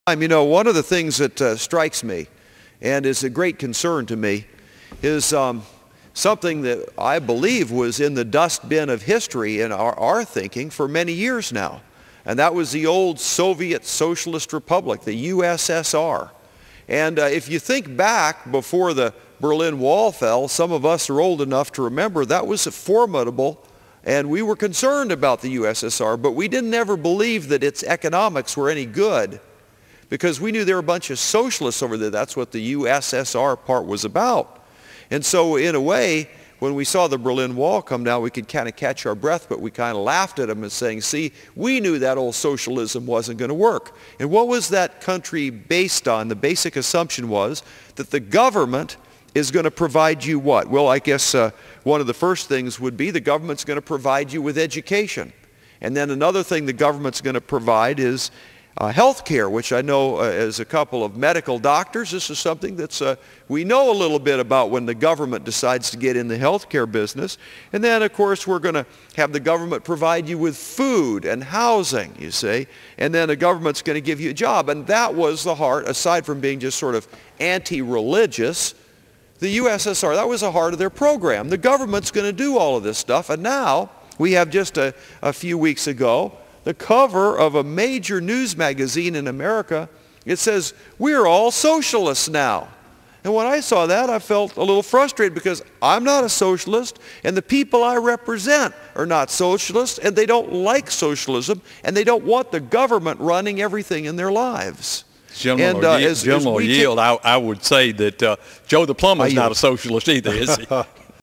You know, one of the things that strikes me and is a great concern to me is something that I believe was in the dustbin of history in our thinking for many years now. And that was the old Soviet Socialist Republic, the USSR. And if you think back before the Berlin Wall fell, some of us are old enough to remember that was formidable, and we were concerned about the USSR, but we didn't ever believe that its economics were any good, because we knew there were a bunch of socialists over there. That's what the USSR part was about. And so in a way, when we saw the Berlin Wall come down, we could kind of catch our breath, but we kind of laughed at them and saying, see, we knew that old socialism wasn't going to work. And what was that country based on? The basic assumption was that the government is going to provide you what? Well, I guess one of the first things would be the government's going to provide you with education. And then another thing the government's going to provide is health care, which I know as a couple of medical doctors, this is something that's we know a little bit about when the government decides to get in the health care business. And then, of course, we're going to have the government provide you with food and housing, you see. And then the government's going to give you a job. And that was the heart, aside from being just sort of anti-religious, the USSR, that was the heart of their program. The government's going to do all of this stuff. And now we have just a few weeks ago, the cover of a major news magazine in America, it says, we're all socialists now. And when I saw that, I felt a little frustrated because I'm not a socialist, and the people I represent are not socialists, and they don't like socialism, and they don't want the government running everything in their lives. General Yield, I would say that Joe the plumber is not a socialist either, is he?